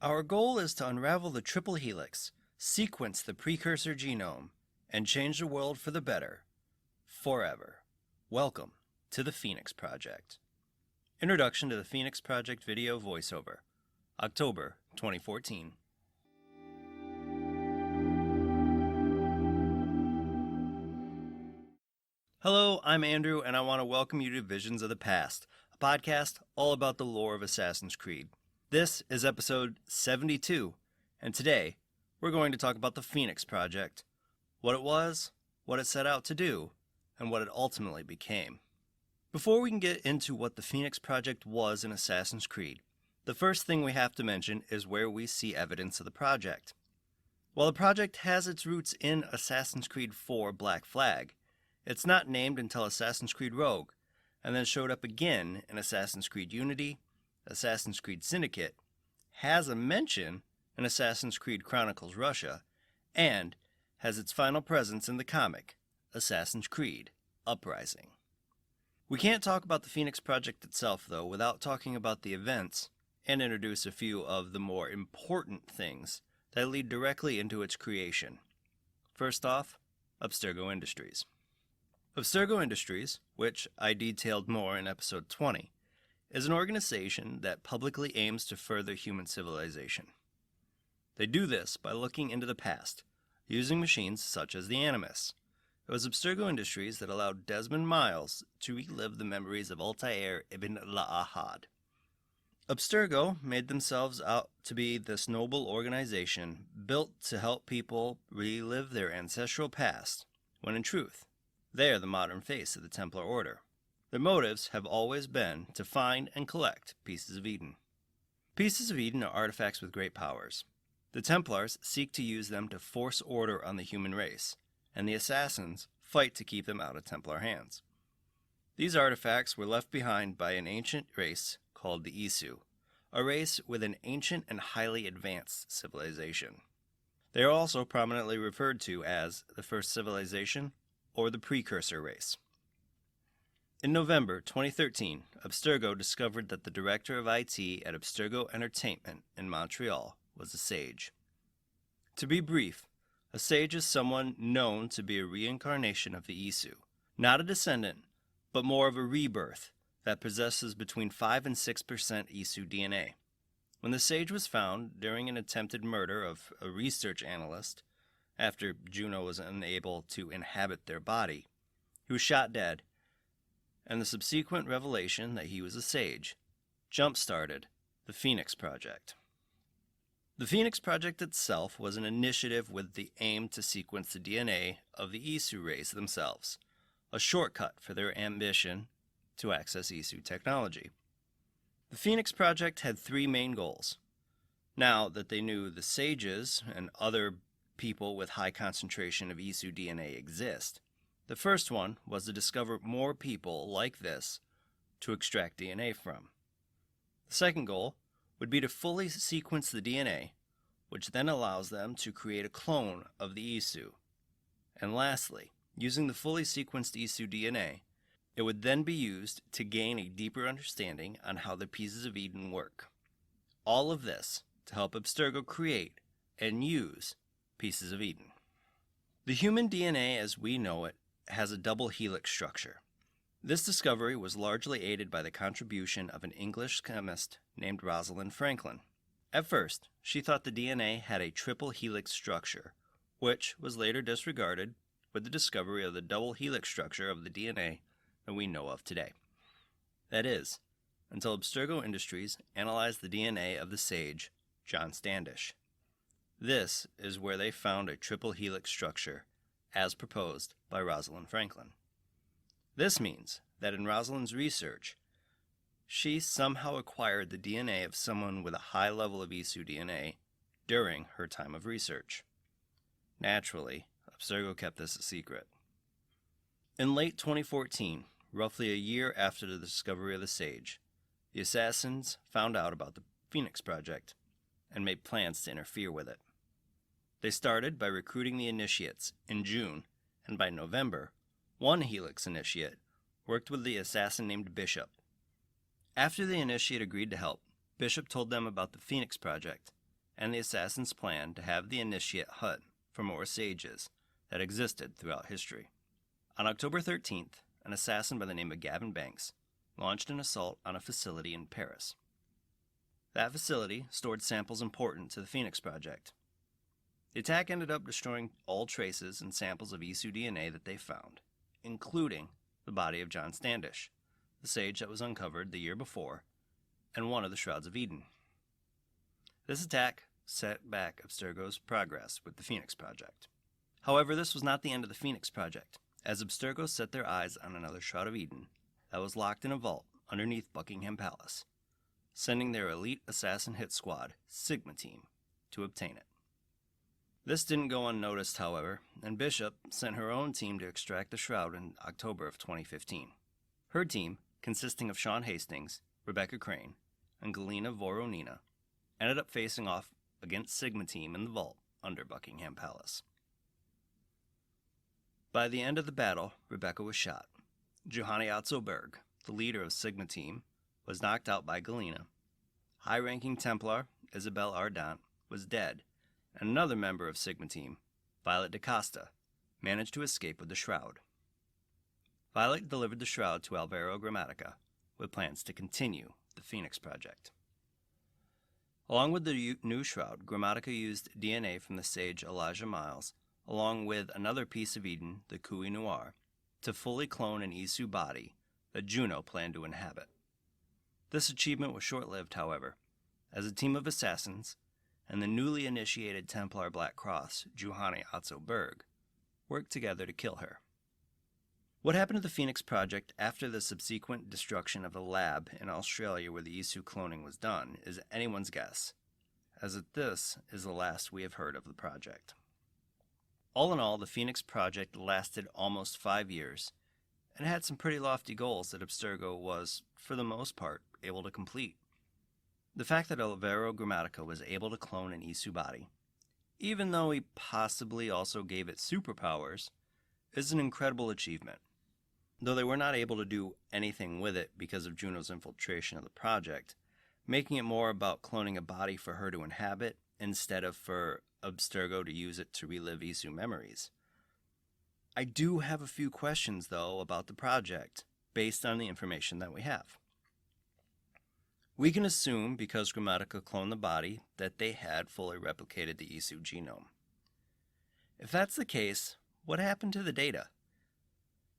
Our goal is to unravel the triple helix, sequence the precursor genome, and change the world for the better, forever. Welcome to the Phoenix Project. Introduction to the Phoenix Project video voiceover, October 2014. Hello, I'm Andrew, and I want to welcome you to Visions of the Past, a podcast all about the lore of Assassin's Creed. This is episode 72, and today we're going to talk about the Phoenix Project, what it was, what it set out to do, and what it ultimately became. Before we can get into what the Phoenix Project was in Assassin's Creed, the first thing we have to mention is where we see evidence of the project. While the project has its roots in Assassin's Creed 4 Black Flag, it's not named until Assassin's Creed Rogue, and then showed up again in Assassin's Creed Unity, Assassin's Creed Syndicate, has a mention in Assassin's Creed Chronicles Russia, and has its final presence in the comic, Assassin's Creed Uprising. We can't talk about the Phoenix Project itself, though, without talking about the events and introduce a few of the more important things that lead directly into its creation. First off, Abstergo Industries. Abstergo Industries, which I detailed more in episode 20, is an organization that publicly aims to further human civilization. They do this by looking into the past, using machines such as the Animus. It was Abstergo Industries that allowed Desmond Miles to relive the memories of Altair ibn La'ahad. Abstergo made themselves out to be this noble organization built to help people relive their ancestral past, when in truth, they are the modern face of the Templar Order. Their motives have always been to find and collect Pieces of Eden. Pieces of Eden are artifacts with great powers. The Templars seek to use them to force order on the human race, and the Assassins fight to keep them out of Templar hands. These artifacts were left behind by an ancient race called the Isu, a race with an ancient and highly advanced civilization. They are also prominently referred to as the First Civilization or the Precursor Race. In November 2013, Abstergo discovered that the director of IT at Abstergo Entertainment in Montreal was a sage. To be brief, a sage is someone known to be a reincarnation of the Isu, not a descendant, but more of a rebirth that possesses between 5 and 6% Isu DNA. When the sage was found during an attempted murder of a research analyst, after Juno was unable to inhabit their body, he was shot dead, and the subsequent revelation that he was a sage jump-started the Phoenix Project. The Phoenix Project itself was an initiative with the aim to sequence the DNA of the Isu race themselves, a shortcut for their ambition to access Isu technology. The Phoenix Project had three main goals. Now that they knew the sages and other people with high concentration of Isu DNA exist, the first one was to discover more people like this to extract DNA from. The second goal would be to fully sequence the DNA, which then allows them to create a clone of the Isu. And lastly, using the fully sequenced Isu DNA, it would then be used to gain a deeper understanding on how the Pieces of Eden work. All of this to help Abstergo create and use Pieces of Eden. The human DNA as we know it has a double helix structure. This discovery was largely aided by the contribution of an English chemist named Rosalind Franklin. At first, she thought the DNA had a triple helix structure, which was later disregarded with the discovery of the double helix structure of the DNA that we know of today. That is, until Abstergo Industries analyzed the DNA of the sage, John Standish. This is where they found a triple helix structure, as proposed by Rosalind Franklin. This means that in Rosalind's research, she somehow acquired the DNA of someone with a high level of Isu DNA during her time of research. Naturally, Abstergo kept this a secret. In late 2014, roughly a year after the discovery of the sage, the Assassins found out about the Phoenix Project and made plans to interfere with it. They started by recruiting the initiates in June, and by November, one Helix initiate worked with the assassin named Bishop. After the initiate agreed to help, Bishop told them about the Phoenix Project and the assassin's plan to have the initiate hunt for more sages that existed throughout history. On October 13th, an assassin by the name of Gavin Banks launched an assault on a facility in Paris. That facility stored samples important to the Phoenix Project. The attack ended up destroying all traces and samples of Isu DNA that they found, including the body of John Standish, the sage that was uncovered the year before, and one of the Shrouds of Eden. This attack set back Abstergo's progress with the Phoenix Project. However, this was not the end of the Phoenix Project, as Abstergo set their eyes on another Shroud of Eden that was locked in a vault underneath Buckingham Palace, sending their elite assassin hit squad, Sigma Team, to obtain it. This didn't go unnoticed, however, and Bishop sent her own team to extract the Shroud in October of 2015. Her team, consisting of Sean Hastings, Rebecca Crane, and Galina Voronina, ended up facing off against Sigma Team in the vault under Buckingham Palace. By the end of the battle, Rebecca was shot. Johanny Otzelberg, the leader of Sigma Team, was knocked out by Galina. High-ranking Templar, Isabel Ardant, was dead, and another member of Sigma Team, Violet DaCosta, managed to escape with the Shroud. Violet delivered the Shroud to Alvaro Grammatica, with plans to continue the Phoenix Project. Along with the new Shroud, Grammatica used DNA from the sage Elijah Miles, along with another piece of Eden, the Kui Noir, to fully clone an Isu body that Juno planned to inhabit. This achievement was short-lived, however, as a team of assassins and the newly initiated Templar Black Cross, Johanny Otzelberg, worked together to kill her. What happened to the Phoenix Project after the subsequent destruction of a lab in Australia where the Isu cloning was done is anyone's guess, as this is the last we have heard of the project. All in all, the Phoenix Project lasted almost 5 years, and had some pretty lofty goals that Abstergo was, for the most part, able to complete. The fact that Alvaro Grammatica was able to clone an Isu body, even though he possibly also gave it superpowers, is an incredible achievement. Though they were not able to do anything with it because of Juno's infiltration of the project, making it more about cloning a body for her to inhabit instead of for Abstergo to use it to relive Isu memories. I do have a few questions, though, about the project, based on the information that we have. We can assume, because Grammatica cloned the body, that they had fully replicated the Isu genome. If that's the case, what happened to the data?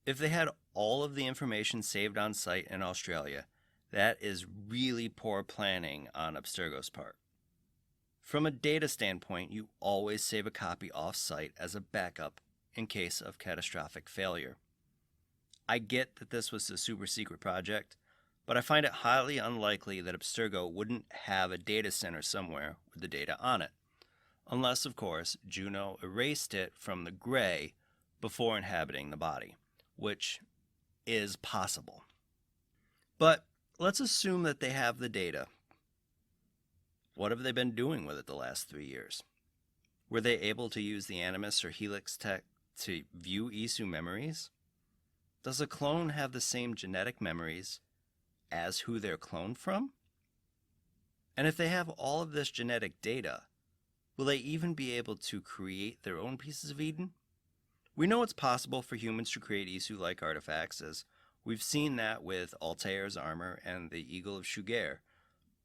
If they had all of the information saved on site in Australia, that is really poor planning on Abstergo's part. From a data standpoint, you always save a copy off-site as a backup in case of catastrophic failure. I get that this was a super secret project, but I find it highly unlikely that Abstergo wouldn't have a data center somewhere with the data on it, unless, of course, Juno erased it from the gray before inhabiting the body, which is possible. But let's assume that they have the data. What have they been doing with it the last 3 years? Were they able to use the Animus or Helix tech to view Isu memories? Does a clone have the same genetic memories as who they're cloned from? And if they have all of this genetic data, will they even be able to create their own pieces of Eden? We know it's possible for humans to create Isu-like artifacts, as we've seen that with Altair's armor and the Eagle of Shugair,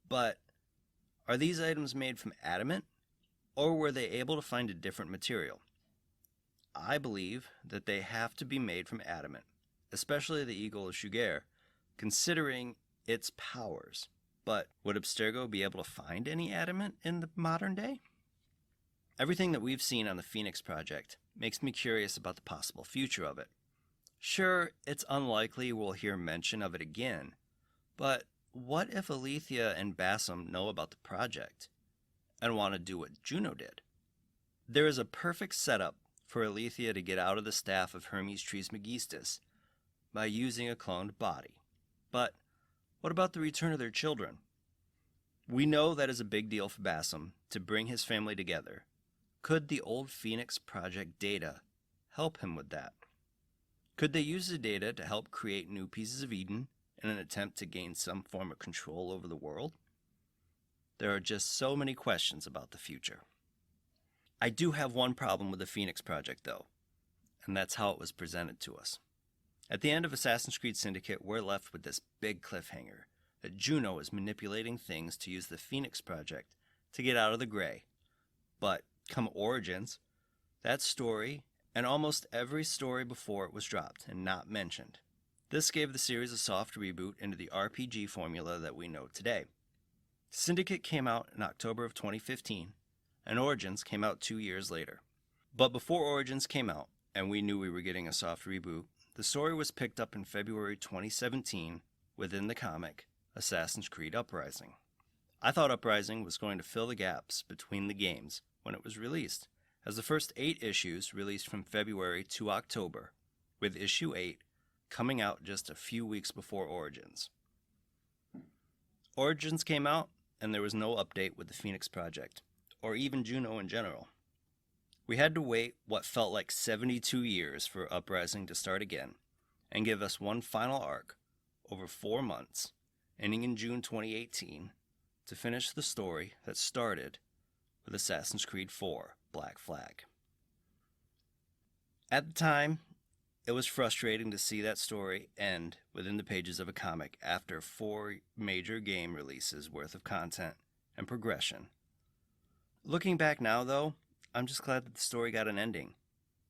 but are these items made from adamant, or were they able to find a different material? I believe that they have to be made from adamant, especially the Eagle of Shugair, considering its powers. But would Abstergo be able to find any adamant in the modern day? Everything that we've seen on the Phoenix Project makes me curious about the possible future of it. Sure, it's unlikely we'll hear mention of it again, but what if Alethea and Bassam know about the project and want to do what Juno did? There is a perfect setup for Alethea to get out of the staff of Hermes Trismegistus by using a cloned body. But what about the return of their children? We know that is a big deal for Bassam to bring his family together. Could the old Phoenix Project data help him with that? Could they use the data to help create new pieces of Eden in an attempt to gain some form of control over the world? There are just so many questions about the future. I do have one problem with the Phoenix Project, though, and that's how it was presented to us. At the end of Assassin's Creed Syndicate, we're left with this big cliffhanger that Juno is manipulating things to use the Phoenix Project to get out of the gray. But come Origins, that story and almost every story before it was dropped and not mentioned. This gave the series a soft reboot into the RPG formula that we know today. Syndicate came out in October of 2015, and Origins came out 2 years later. But before Origins came out, and we knew we were getting a soft reboot, the story was picked up in February 2017 within the comic Assassin's Creed Uprising. I thought Uprising was going to fill the gaps between the games when it was released, as the first 8 issues released from February to October, with issue 8 coming out just a few weeks before Origins. Origins came out, and there was no update with the Phoenix Project, or even Juno in general. We had to wait what felt like 72 years for Uprising to start again, and give us one final arc over 4 months, ending in June 2018, to finish the story that started with Assassin's Creed 4 Black Flag. At the time, it was frustrating to see that story end within the pages of a comic after 4 major game releases worth of content and progression. Looking back now, though, I'm just glad that the story got an ending,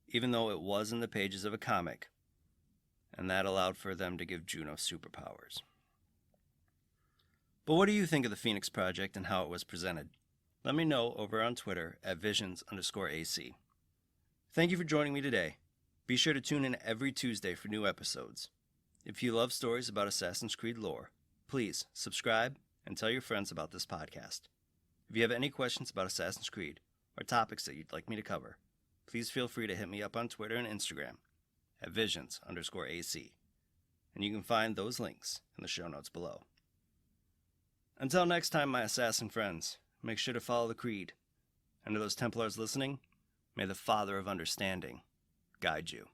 even though it was in the pages of a comic, and that allowed for them to give Juno superpowers. But what do you think of the Phoenix Project and how it was presented? Let me know over on Twitter at visions_AC. Thank you for joining me today. Be sure to tune in every Tuesday for new episodes. If you love stories about Assassin's Creed lore, please subscribe and tell your friends about this podcast. If you have any questions about Assassin's Creed or topics that you'd like me to cover, please feel free to hit me up on Twitter and Instagram at visions_AC, and you can find those links in the show notes below. Until next time, my assassin friends, make sure to follow the Creed. And to those Templars listening, may the Father of Understanding guide you.